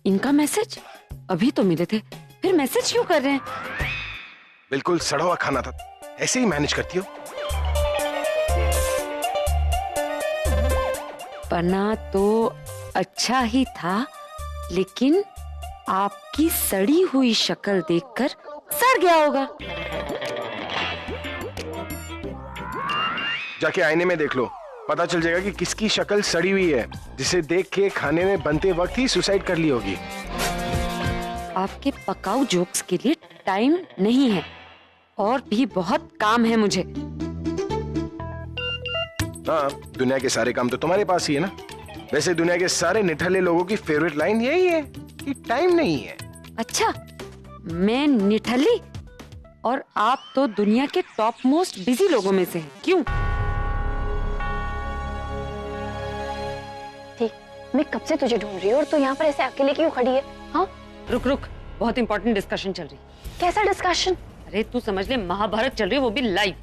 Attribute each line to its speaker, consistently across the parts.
Speaker 1: इनका मैसेज अभी तो मिले थे, फिर मैसेज क्यों कर रहे हैं?
Speaker 2: बिल्कुल सड़ा हुआ खाना था, ऐसे ही मैनेज करती हो।
Speaker 1: बना तो अच्छा ही था, लेकिन आपकी सड़ी हुई शक्ल देखकर सड़ गया होगा।
Speaker 2: जाके आईने में देख लो, पता चल जाएगा कि किसकी शक्ल सड़ी हुई है, जिसे देख के खाने में बनते वक्त ही सुसाइड कर ली होगी।
Speaker 1: आपके पकाऊ जोक्स के लिए टाइम नहीं है, और भी बहुत काम है मुझे।
Speaker 2: हाँ, दुनिया के सारे काम तो तुम्हारे पास ही है ना। वैसे दुनिया के सारे निठल्ले लोगों की फेवरेट लाइन यही है कि टाइम नहीं है।
Speaker 1: अच्छा, मैं निठल्ली? और आप तो दुनिया के टॉप मोस्ट बिजी लोगों में से हैं। क्यों?
Speaker 3: ठीक, मैं कब से तुझे ढूंढ रही हूँ और तू यहाँ पर ऐसे अकेले क्यों खड़ी है? हाँ,
Speaker 1: रुक रुक, बहुत इंपॉर्टेंट डिस्कशन चल रही है।
Speaker 3: कैसा डिस्कशन?
Speaker 1: अरे तू समझ ले, महाभारत चल रही है, वो भी लाइव।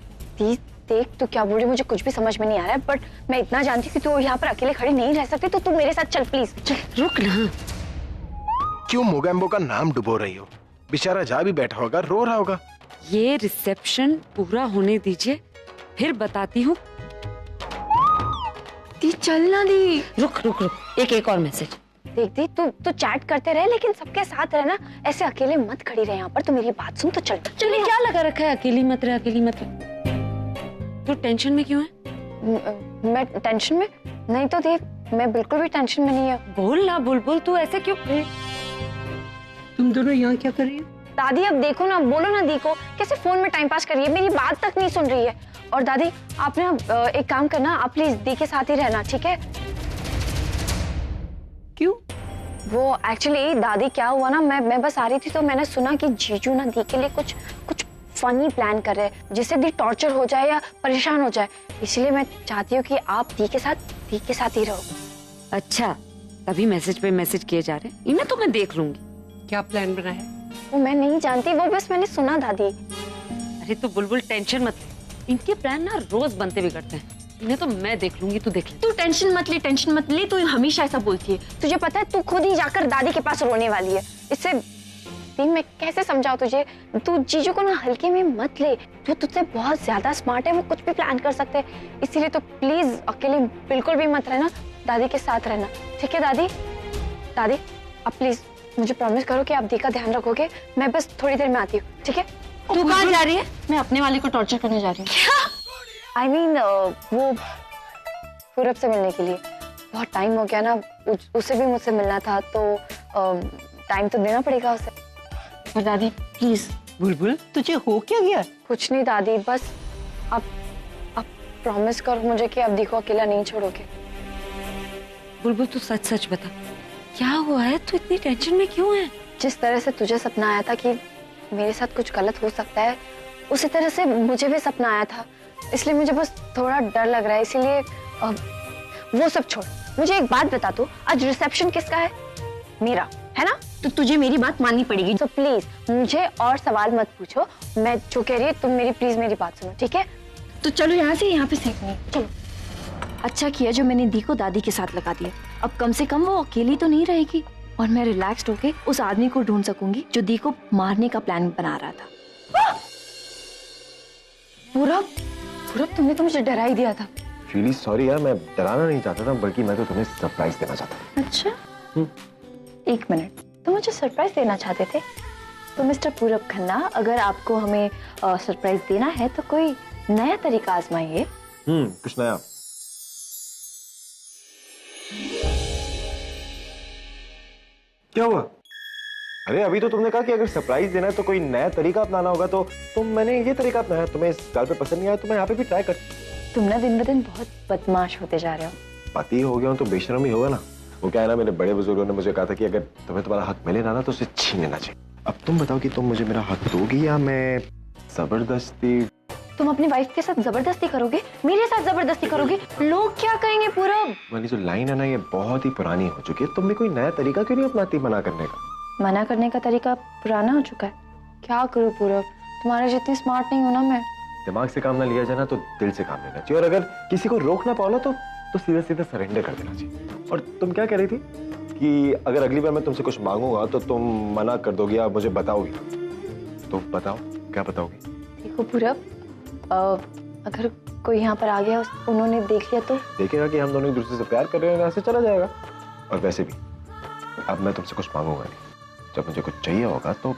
Speaker 3: देख तू क्या बोल रही है, मुझे कुछ भी समझ में नहीं आ रहा है, बट मैं इतना जानती हूँ कि तू यहाँ पर अकेले खड़ी नहीं रह सकती, तो तू मेरे साथ चल प्लीज। चल।
Speaker 1: रुक ना।
Speaker 2: क्यों मोगैम्बो का नाम डुबो रही हो? बेचारा जा भी बैठा होगा, रो रहा होगा।
Speaker 1: ये रिसेप्शन पूरा होने दीजिए, फिर बताती हूँ।
Speaker 3: दी चल ना दी।
Speaker 1: रुक रुक रुक, एक और मैसेज।
Speaker 3: देख दी, तू चैट करते रहे, लेकिन सबके साथ रहना, ऐसे अकेले मत खड़ी रहे यहाँ पर। तू मेरी बात सुन तो चल।
Speaker 1: चलिए, क्या लगा रखा है अकेली मत रहे, अकेली मत रहे। तो टेंशन में क्यों है?
Speaker 3: मैं टेंशन में नहीं तो देख, मैं बिल्कुल भी टेंशन में नहीं है।
Speaker 1: बोल ना बुलबुल, तू ऐसे क्यों?
Speaker 4: तुम दोनों यहाँ क्या कर रही हो?
Speaker 3: दादी अब देखो ना, बोलो ना दी को, कैसे फोन में टाइम पास कर रही है, मेरी बात तक नहीं सुन रही है। और दादी आप ना एक काम करना, आप प्लीज दी के साथ ही रहना, ठीक है?
Speaker 4: क्यों?
Speaker 3: वो एक्चुअली दादी क्या हुआ ना, मैं बस आ रही थी तो मैंने सुना कि जीजू ना दी के लिए कुछ फनी प्लान कर रहे हैं, जिससे दी टॉर्चर हो जाए या परेशान हो जाए। इसलिए मैं चाहती हूँ कि आप दी के साथ ही रहो।
Speaker 1: अच्छा, तभी मैसेज पे मैसेज किए जा रहे हैं। इन्हें तो मैं देख लूंगी।
Speaker 4: क्या प्लान बना है?
Speaker 3: वो मैं नहीं जानती, वो बस मैंने सुना दादी।
Speaker 1: अरे तू बुलबुल टेंशन मत ले, इनके प्लान ना रोज बनते बिगड़ते हैं। इन्हें तो मैं देख लूंगी, तू देख ले।
Speaker 3: तू टेंशन मत ले, तू हमेशा ऐसा बोलती है। तुझे पता है, तू खुद ही जाकर दादी के पास रोने वाली है। इससे मैं कैसे समझाऊं तुझे? तू जीजू को ना हल्के में मत ले, जो तुझसे बहुत ज्यादा स्मार्ट है, वो कुछ भी प्लान कर सकते हैं। इसीलिए तो प्लीज अकेले बिल्कुल भी मत रहना, दादी के साथ रहना, ठीक है? दादी आप प्लीज मुझे प्रॉमिस करो कि आप दी का ध्यान रखोगे। मैं बस थोड़ी देर में आती हूँ, ठीक है?
Speaker 1: तू कहाँ जा रही है?
Speaker 3: मैं अपने वाले को टॉर्चर करने जा रही हूँ। I mean, वो पूरब से मिलने के लिए। बहुत टाइम हो गया ना, उसे भी मुझसे मिलना था, तो टाइम तो देना पड़ेगा उसे। और दादी प्लीज।
Speaker 4: बुलबुल तुझे हो क्या गया?
Speaker 3: कुछ नहीं दादी, बस आप प्रॉमिस करो मुझे कि आप दी को अकेला नहीं छोड़ोगे।
Speaker 1: बुलबुल तू सच सच बता, क्या हुआ है? तू इतनी टेंशन में क्यों है?
Speaker 3: जिस तरह से तुझे सपना आया था कि मेरे साथ कुछ गलत हो सकता है, उसी तरह से मुझे भी सपना आया था। इसलिए मुझे बस थोड़ा डर लग रहा है। इसीलिए वो सब छोड़, मुझे एक बात बता, तू आज रिसेप्शन किसका है? मेरा है ना? तो तुझे मेरी बात माननी पड़ेगी। तो प्लीज मुझे और सवाल मत पूछो, मैं जो कह रही है तुम प्लीज मेरी बात सुनो, ठीक है? तो चलो यहाँ पे सेफ नहीं। चलो। अच्छा किया जो मैंने दी को दादी के साथ लगा दिया। अब कम से कम वो अकेली तो नहीं रहेगी, और मैं रिलैक्स्ड होके उस आदमी को ढूंढ सकूंगी जो दी को मारने का प्लान बना रहा था। पूरब तुमने तो मुझे डरा ही दिया था।
Speaker 5: रियली सॉरी यार, मैं डराना नहीं चाहता था, बल्कि मैं तो तुम्हें सरप्राइज देना चाहता था।
Speaker 3: अच्छा? एक मिनट, तो मुझे सरप्राइज देना चाहते थे? तो मिस्टर पूरब खन्ना, अगर आपको हमें सरप्राइज देना है तो कोई नया तरीका आजमाइए।
Speaker 5: कुछ नया। क्या हुआ? अरे अभी तो तुमने कहा कि अगर सरप्राइज देना है तो कोई नया तरीका अपनाना होगा, तो मैंने ये तरीका अपनाया। तुम्हें इस गाल पे पसंद नहीं आया तो मैं यहाँ पे भी ट्राई कर।
Speaker 3: तुम ना दिन ब दिन बहुत बदमाश होते जा रहे हो।
Speaker 5: पति हो गया हूँ तो बेशर्म ही होगा ना। वो क्या है ना, मेरे बड़े बुजुर्गों ने मुझे कहा था कि अगर तुम्हें तुम्हारा हक मिले ना तो उसे छीन लेना चाहिए। अब तुम बताओ कि तुम मुझे मेरा हक दोगी या मैं जबरदस्ती?
Speaker 3: तुम अपनी वाइफ के साथ जबरदस्ती करोगे? मेरे साथ जबरदस्ती करोगे? लोग क्या कहेंगे पूरब?
Speaker 5: वाली जो लाइन है ना, ये बहुत ही पुरानी हो चुकी है। तुम भी कोई नया तरीका क्यों नहीं अपनाती मना करने का?
Speaker 3: मना करने का तरीका पुराना हो चुका है। क्या करूं पूरब, तुम्हारे जितनी स्मार्ट नहीं हो ना मैं।
Speaker 5: दिमाग से काम ना लिया जाए ना तो दिल से काम लेना चाहिए, और अगर किसी को रोक ना पाओ ना तो सीधे सीधे सरेंडर कर देना चाहिए। और तुम क्या कह रही थी कि अगर अगली बार मैं तुमसे कुछ मांगूंगा तो तुम मना कर दोगी या मुझे बताओगी। तो बताओ, क्या बताओगी?
Speaker 3: देखो पूरब, अगर कोई यहाँ पर आ गया, उन्होंने देख लिया तो
Speaker 5: देखेगा कि हम दोनों एक दूसरे से प्यार कर रहे हैं, यहाँ से चला जाएगा। और वैसे भी अब मैं तुमसे कुछ मांगूंगा नहीं। जब मुझे कुछ चाहिए होगा तो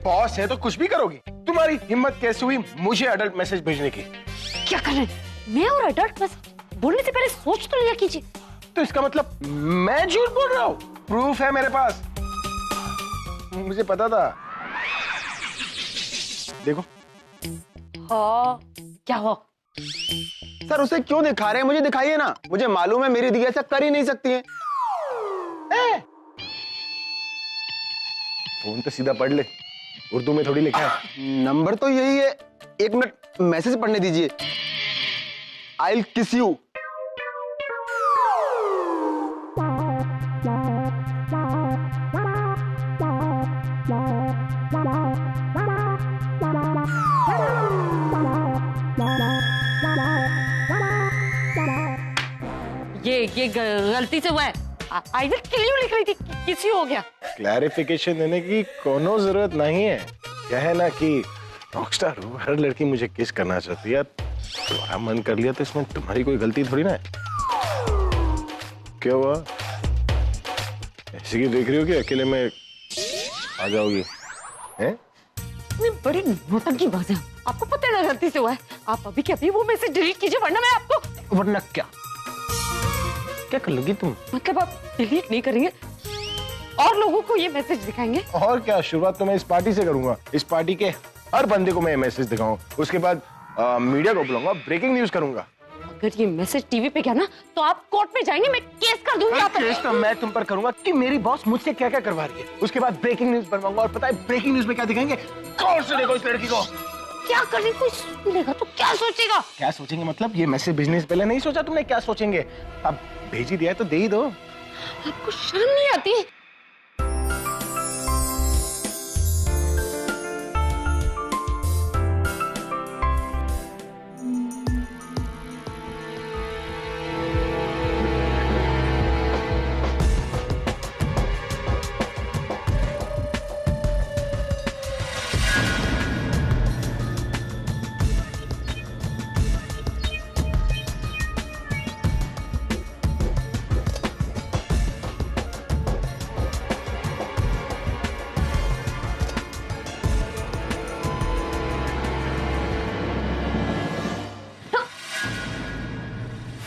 Speaker 2: बॉस है तो कुछ भी करोगी। तुम्हारी हिम्मत कैसे हुई मुझे अडल्ट मैसेज भेजने की?
Speaker 1: क्या कर रहे हैं? मैं और अडल्ट मैसेज बोलने से पहले सोच तो लिया कीजिए।
Speaker 2: तो इसका मतलब मैं झूठ बोल रहा हूँ? प्रूफ है मेरे पास, मुझे पता था। देखो।
Speaker 1: हाँ, क्या हो?
Speaker 6: सर उसे क्यों दिखा रहे हैं? मुझे दिखाइए ना, मुझे मालूम है मेरी दी ऐसा कर ही नहीं सकती है।
Speaker 2: फोन तो सीधा पढ़ ले, उर्दू में थोड़ी लिखा है।
Speaker 6: नंबर तो यही है, 1 मिनट मैसेज पढ़ने दीजिए। आई विल किस यू।
Speaker 1: ये गलती से हुआ है। आई विल किल यू लिख रही थी, किसी हो गया।
Speaker 2: क्लैरिफिकेशन देने की कोनो जरूरत नहीं है। क्या है ना कि रॉकस्टार हूँ, हर लड़की मुझे किस करना चाहती है। तुम्हारा मन कर लिया तो इसमें तुम्हारी कोई गलती थोड़ी ना है। क्या हुआ? ऐसे क्यों देख रही हो कि अकेले में आ जाओगी? हैं?
Speaker 1: बड़ी नौटंकी बात है। आपको पता है ना गलती से हुआ है। आप अभी के अभी वो मैसेज डिलीट कीजिए, वरना मैं आपको।
Speaker 2: वरना क्या क्या कर लोगी तुम?
Speaker 1: मतलब आप डिलीट नहीं करेंगे और लोगों को ये मैसेज दिखाएंगे?
Speaker 2: और क्या, शुरुआत तो मैं इस पार्टी से करूंगा। इस पार्टी के हर बंदे को मैं मैसेज दिखाऊं, उसके बाद मीडिया को बुलाऊंगा, ब्रेकिंग न्यूज करूंगा।
Speaker 1: अगर ये मैसेज टीवी पे गया ना तो आप कोर्ट में जाएंगे, मैं केस कर दूंगी आप पर।
Speaker 2: केस तो मैं तुम पर करूंगा कि मेरी बॉस मुझसे क्या क्या करवा रही है। उसके बाद ब्रेकिंग न्यूज बनवाऊंगा, और पता है ब्रेकिंग न्यूज में क्या दिखाएंगे? गौर से देखो इस लड़की को।
Speaker 1: क्या करने, कोई सुनेगा तो क्या सोचेगा?
Speaker 2: क्या सोचेंगे मतलब? ये मैसेज भेजने से पहले नहीं सोचा तुमने क्या सोचेंगे? अब भेज ही दिया है तो दे ही दो।
Speaker 1: आपको शर्म नहीं आती?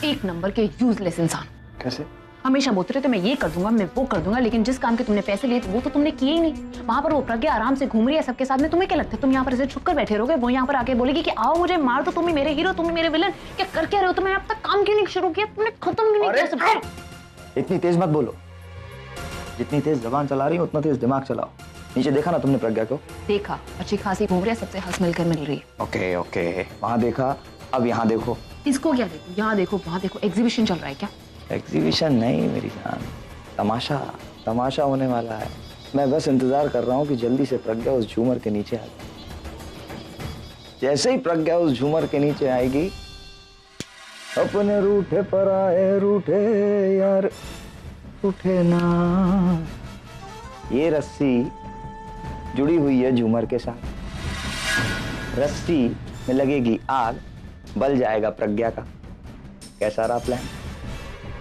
Speaker 7: एक नंबर के यूजलेस इंसान।
Speaker 5: कैसे?
Speaker 7: हमेशा बोलते रहे तो मैं ये कर दूंगा, मैं वो कर दूंगा, लेकिन जिस काम के तुमने पैसे लिए वो तो तुमने किए ही नहीं। वहां पर वो प्रज्ञा आराम से घूम रही है सबके साथ में, तुम्हें क्या लगता है तुम यहाँ पर ऐसे छुप कर बैठे रहोगे? वो यहाँ पर आके बोलेगी कि आओ मुझे मार दो, तुम ही मेरे हीरो, तुम ही मेरे विलन। क्या कर क्या रहे हो? तुमने अब तक काम क्यों नहीं शुरू किया? तुमने खत्म क्यों नहीं किया सब?
Speaker 8: इतनी तेज मत बोलो, जितनी तेज जबान चला रही हो उतना तेज दिमाग चलाओ। नीचे देखा ना तुमने प्रज्ञा को?
Speaker 7: देखा, अच्छी खासी घूम रही है, सबसे हंस मिलकर मिल रही है।
Speaker 8: ओके ओके, वहां देखा, अब यहाँ देखो।
Speaker 7: इसको क्या देखो? यहाँ देखो, वहां देखो, एग्जीबिशन चल रहा है क्या?
Speaker 8: एग्जीबिशन नहीं मेरी जान, तमाशा, तमाशा होने वाला है। मैं बस इंतजार कर रहा हूँ कि जल्दी से प्रज्ञा उस झूमर के नीचे आ जाए। जैसे ही प्रज्ञा उस झूमर के नीचे आएगी, अपने रूठे पर आए रूठे यार रूठे ना। ये रस्सी जुड़ी हुई है झूमर के साथ, रस्सी में लगेगी आग, बल जाएगा प्रज्ञा का। कैसा रहा प्लान?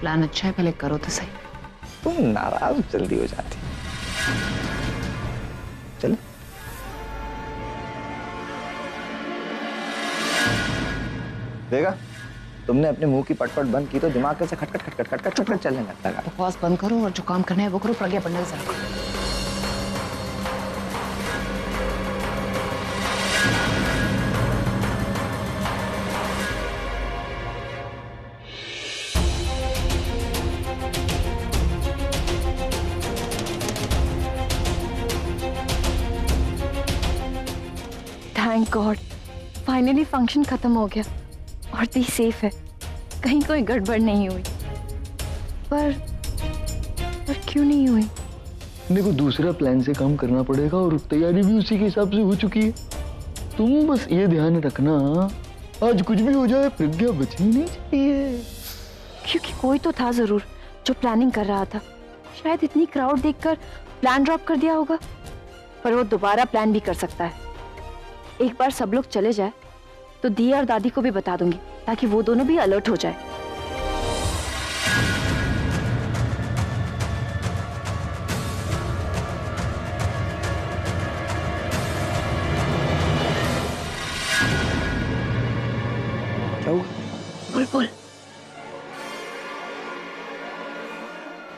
Speaker 7: प्लान अच्छा है, पहले करो तो सही।
Speaker 8: तुम नाराज जल्दी हो जाती। चलो देखा, तुमने अपने मुंह की पटपट बंद की तो दिमाग कैसे खटखट खटखट खटखट खटखट चलने लगता है।
Speaker 7: बकवास बंद करो और जो काम करना है वो करो। प्रज्ञा पंडित से रखो।
Speaker 3: थैंक गॉड, फाइनली फंक्शन खत्म हो गया और दी सेफ है। कहीं कोई गड़बड़ नहीं हुई। पर क्यों नहीं हुई?
Speaker 8: मेरे को दूसरा प्लान से काम करना पड़ेगा और तैयारी भी उसी के हिसाब से हो चुकी है। तुम बस ये ध्यान रखना, आज कुछ भी हो जाए प्रज्ञा बचनी नहीं चाहिए।
Speaker 3: क्योंकि कोई तो था जरूर जो प्लानिंग कर रहा था। शायद इतनी क्राउड देखकर प्लान ड्रॉप कर दिया होगा, पर वो दोबारा प्लान भी कर सकता है। एक बार सब लोग चले जाए तो दिया और दादी को भी बता दूंगी, ताकि वो दोनों भी अलर्ट हो जाए।
Speaker 4: बुलबुल,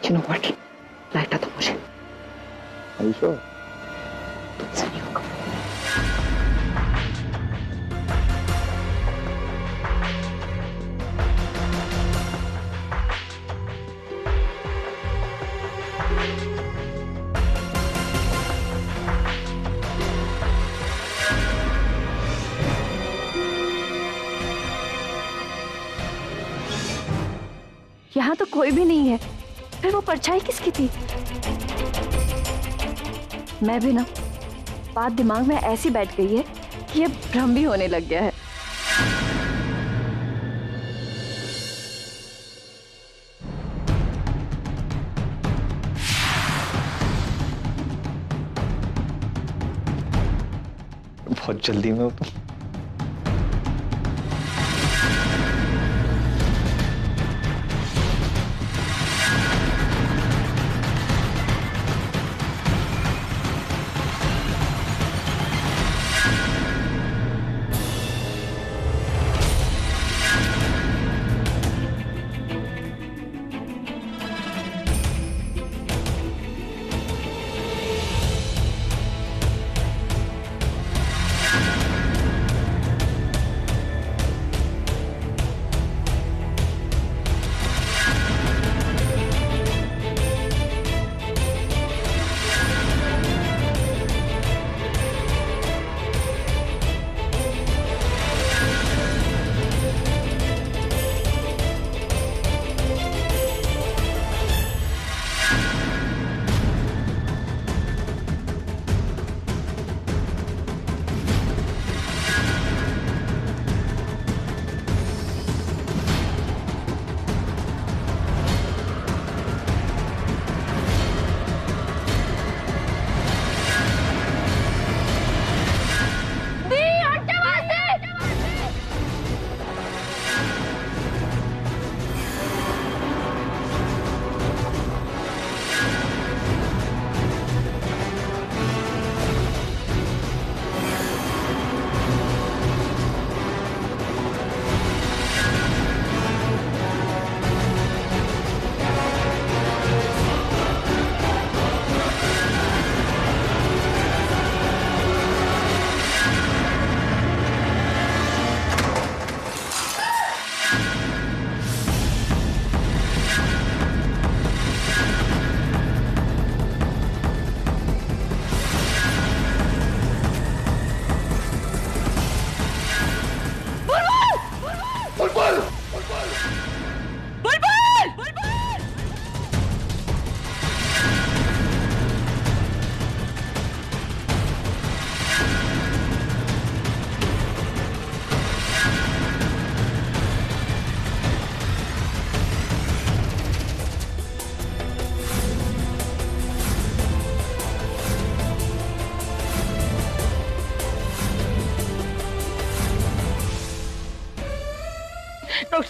Speaker 4: you know what? लाइटा तो मुझे
Speaker 8: Are you sure?
Speaker 4: तुमसे नहीं होगा।
Speaker 3: यहाँ तो कोई भी नहीं है, फिर वो परछाई किसकी थी? मैं भी ना, बात दिमाग में ऐसी बैठ गई है कि ये भ्रम भी होने लग गया है।
Speaker 8: बहुत जल्दी में हो तुम।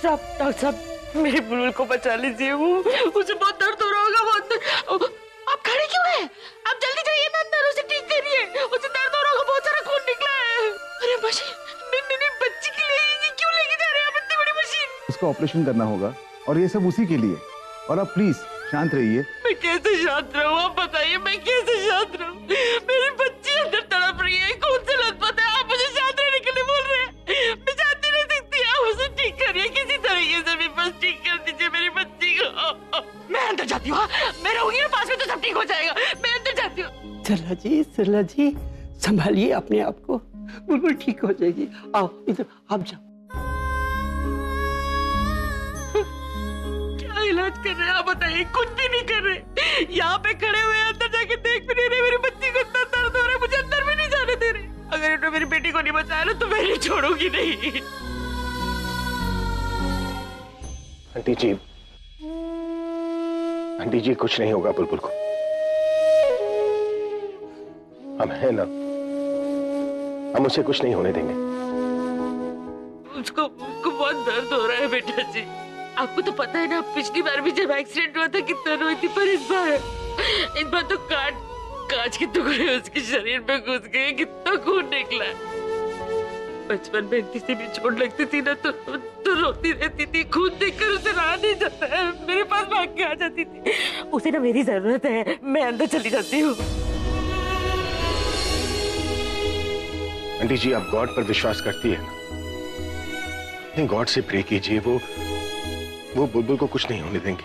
Speaker 4: डॉक्टर साहब, मेरी बुलबुल को बचा लीजिए। वो उसे बहुत दर्द हो रहा होगा, बहुत दर्द। आप खड़े क्यों हैं? आप जल्दी जाइए ना अंदर, उसे ठीक करिए। उसे दर्द हो रहा होगा, बहुत सारा खून निकला है। अरे मशीन, नहीं बच्ची के लिए ये क्यों लेके जा रहे हैं आप इतनी बड़ी मशीन?
Speaker 6: उसका ऑपरेशन करना होगा और ये सब उसी के लिए। और आप प्लीज शांत रहिए।
Speaker 4: मैं कैसे शांत रहूं? आप बताइए, मैं कैसे शांत रहूं? मेरी बच्ची अंदर तड़प रही है, कौन सी लत है? आप मुझे शांत रहने के लिए बोल रहे हैं? मैं शांति नहीं सकती। आप उसे ठीक करिए, किसी तरीके से भी बस ठीक कर दीजिए मेरी बच्ची को। मैं अंदर जाती हूँ, मैं रहूंगी ना पास में तो सब ठीक हो जाएगा। मैं अंदर जाती हूँ।
Speaker 9: सरला जी संभालिए अपने आप को, बिल्कुल ठीक हो जाएगी। आओ इधर, आप जाओ।
Speaker 4: कर रहे हैं? आप बताइए, कुछ भी नहीं कर रहे। यहाँ पे खड़े हुए अंदर जाके देख भी नहीं रहे मेरी बच्ची को इतना दर्द हो रहा है, मुझे अंदर भी नहीं जाने दे रहे। अगर इन्होंने मेरी बेटी को नहीं बचाया ना तो मैं नहीं छोड़ूंगी नहीं।
Speaker 2: आंटी जी कुछ नहीं होगा बुलबुल को, हम है ना, हम उसे कुछ नहीं होने देंगे।
Speaker 4: उसको बहुत दर्द हो रहा है बेटा जी। आपको तो पता है ना, पिछली बार भी जब एक्सीडेंट हुआ था कितना रोई थी, पर इस बार तो कांच के टुकड़े उसके शरीर में घुस गए, कितना खून निकला। बचपन में किसी भी चोट लगती थी ना तो रोती रहती थी, खून देखकर उसे रहा नहीं जाता है, मेरे पास भाग के आ जाती थी। उसे ना मेरी जरूरत है, मैं अंदर चली जाती हूँ।
Speaker 2: आंटी जी आप गॉड पर विश्वास करती है ना, नहीं गॉड से प्रे कीजिए, वो बुलबुल को कुछ नहीं होने देंगे।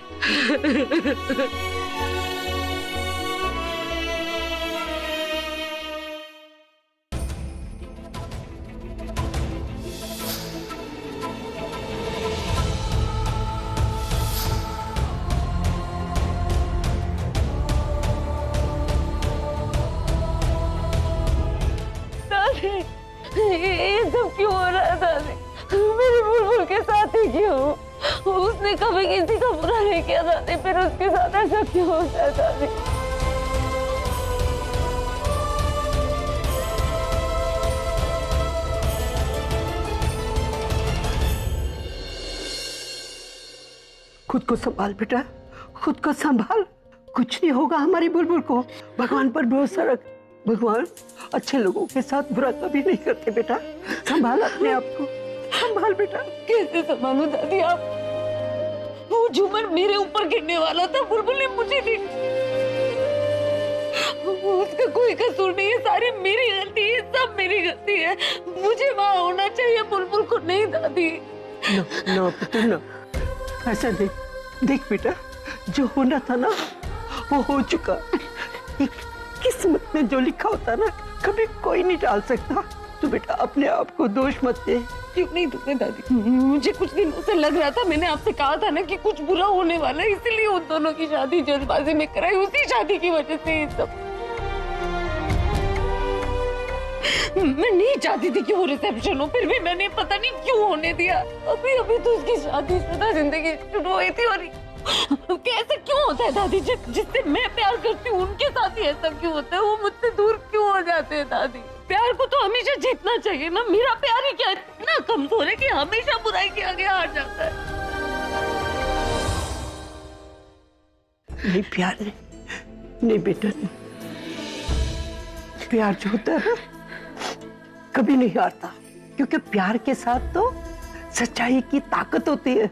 Speaker 4: ये सब क्यों हो रहा है दादी? मेरे बुलबुल के साथ ही क्यों? उसने कभी किसी का बुरा नहीं किया दादी, फिर उसके साथ ऐसा क्यों होता है दादी?
Speaker 9: खुद को संभाल बेटा, खुद को संभाल। कुछ नहीं होगा हमारी बुलबुल को, भगवान पर भरोसा रख। भगवान अच्छे लोगों के साथ बुरा कभी नहीं करते बेटा। संभाल अपने आप को, संभाल बेटा।
Speaker 4: कैसे संभालूं दादी? आप, वो झूमर मेरे ऊपर गिरने वाला था, बुलबुल ने मुझे दी। उसका कोई कसूर नहीं है, सारी मेरी गलती है, सब मेरी गलती है। मुझे वहां होना चाहिए, बुलबुल को नहीं दादी।
Speaker 9: ना पुत्र ना, ऐसा देख बेटा, जो होना था ना वो हो चुका। किस्मत में जो लिखा होता ना कभी कोई नहीं डाल सकता। तो बेटा अपने आप को दोष मत दे।
Speaker 4: क्यों नहीं दूंगे दादी? मुझे कुछ दिनों से लग रहा था, मैंने आपसे कहा था ना कि कुछ बुरा होने वाला है, इसीलिए उन दोनों की शादी जल्दबाजी में कराई, उसी शादी की वजह से ये सब। मैं नहीं चाहती थी कि वो रिसेप्शन हो, फिर भी मैंने पता नहीं क्यों होने दिया। अभी तो उसकी शादीशुदा जिंदगी शुरू हुई थी और कैसे क्यों होता है दादी? जिससे मैं प्यार करती हूँ उनके साथ ही ऐसा क्यों होता है? वो मुझसे दूर क्यों हो जाते हैं दादी? प्यार को तो हमेशा जीतना चाहिए ना। मेरा प्यार ही क्या इतना कमजोर है कि हमेशा बुराई के आगे हार जाता है?
Speaker 9: नहीं प्यार नहीं बेटा, नहीं। प्यार जो होता है कभी नहीं हारता, क्योंकि प्यार के साथ तो सच्चाई की ताकत होती है।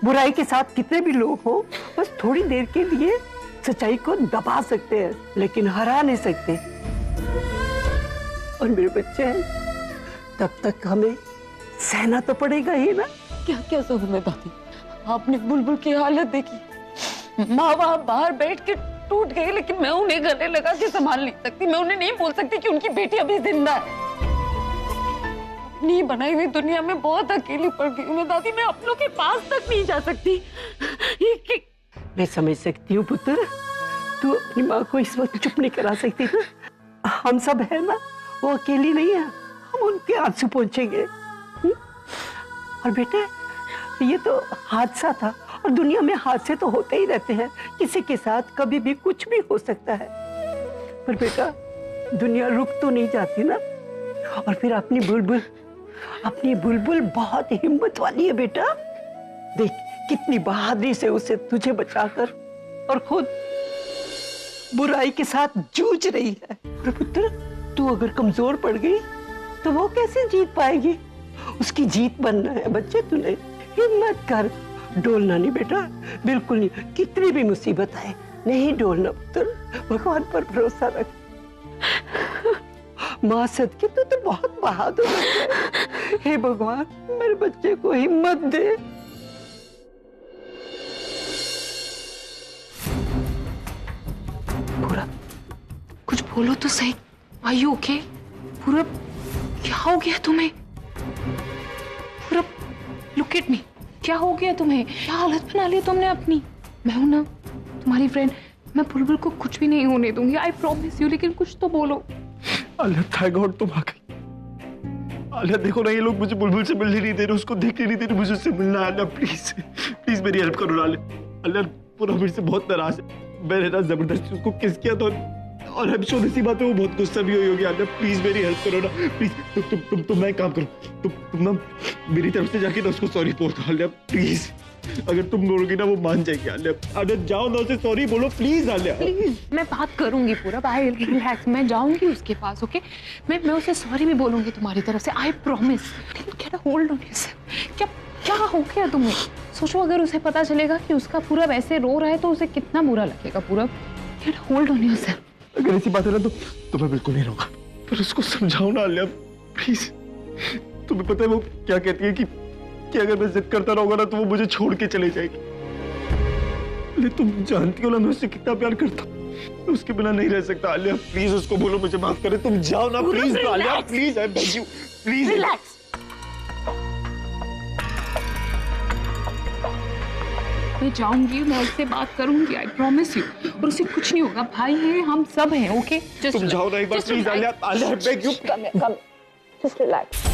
Speaker 9: बुराई के साथ कितने भी लोग हो, बस थोड़ी देर के लिए सच्चाई को दबा सकते हैं, लेकिन हरा नहीं सकते। और मेरे बच्चे हैं, तब तक हमें सहना तो पड़ेगा ही ना।
Speaker 4: क्या क्या सहूं मैं दादी? आपने बुलबुल की हालत देखी। माँ वहाँ बाहर बैठ के टूट गई, लेकिन मैं उन्हें गले लगा के संभाल नहीं सकती। मैं उन्हें नहीं बोल सकती कि उनकी बेटी अभी जिंदा है। अपनी बनाई हुई दुनिया में बहुत अकेली पड़ गई हूँ मैं दादी। मैं अपनों के पास तक नहीं जा सकती।
Speaker 9: मैं समझ सकती हूँ पुत्र, तू अपनी माँ को इस वक्त चुप नहीं करा सकती ना। हम सब है ना, वो अकेली नहीं है, हम उनके आंसू पहुंचेंगे। और बेटे ये तो हादसा था, और दुनिया में हादसे तो होते ही रहते हैं, किसी के साथ कभी भी कुछ भी हो सकता है। पर बेटा दुनिया रुक तो नहीं जाती ना। और फिर अपनी बुलबुल बहुत हिम्मत वाली है बेटा। देख कितनी बहादुरी से उसे तुझे बचाकर और खुद बुराई के साथ जूझ रही है। और पुत्र तू अगर कमजोर पड़ गई तो वो कैसे जीत पाएगी? उसकी जीत बनना है बच्चे, तूने हिम्मत कर। डोलना नहीं बेटा, बिल्कुल नहीं। कितनी भी मुसीबत आए नहीं डोलना पुत्र, भगवान पर भरोसा रख। माँ सदके तू तो बहुत बहादुर है। हे भगवान मेरे बच्चे को हिम्मत दे।
Speaker 7: पूरा कुछ बोलो तो सही। Are you okay? पूरा क्या हो गया तुम्हें? पूरा look at me. क्या हो गया तुम्हें? क्या हालत बना ली तुमने अपनी? मैं हूं ना तुम्हारी फ्रेंड, मैं बुलबुल को कुछ भी नहीं होने दूंगी, आई प्रॉमिस यू। लेकिन कुछ तो बोलो।
Speaker 5: आलिया थैंक गॉड तुम आ गई। आलिया देखो ना, ये लोग मुझे बुलबुल से मिलने नहीं दे रहे, उसको देखने नहीं दे रहे, मुझे उससे मिलना है। आलिया प्लीज प्लीज मेरी हेल्प करो ना आलिया। आलिया पूरा मेरे से बहुत नाराज है, मैंने ना जबरदस्ती उसको किस किया था और हम शो सी बात है, वो बहुत गुस्सा भी हुई होगी। आलिया प्लीज मेरी हेल्प करो ना प्लीज। तुम मैं काम करो, तुम ना मेरी तरफ से जाके ना उसको सॉरी बोल दो। आलिया प्लीज, अगर तुम बोलोगी ना वो मान जाएगी। आलिया जाओ ना, उसे सॉरी बोलो प्लीज। आलिया
Speaker 7: प्लीज, मैं बात करूंगी पूरा, भाई रिलैक्स, मैं जाऊंगी उसके पास, ओके? मैं उसे सॉरी भी बोलूंगी तुम्हारी तरफ से, I promise. Get a hold on yourself. क्या हो गया तुम्हें? सोचो अगर उसे पता चलेगा कि उसका पूरा वैसे रो रहा है तो उसे कितना बुरा लगेगा पूरा। Get hold on yourself.
Speaker 5: अगर ऐसी बात है ना तो मैं बिल्कुल नहीं रहूंगा, पर उसको समझाओ ना आलिया प्लीज। तुम्हें पता है वो क्या कहती है कि अगर मैं जिद करता रहूंगा ना तो वो मुझे छोड़ के चले जाएगी। अरे तुम जानती हो ना मैं उससे कितना प्यार करता हूँ, मैं उसके बिना नहीं रह सकता। आलिया प्लीज उसको बोलो मुझे माफ करे, तुम जाओ ना please. Alia please, I beg you please
Speaker 7: relax. मैं जाऊंगी, मैं उससे बात करूंगी, आई प्रॉमिस यू। और उसे कुछ नहीं होगा, भाई है, हम सब हैं, ओके?
Speaker 5: तुम जाओ ना एक बार please. Alia I beg you,
Speaker 7: just relax.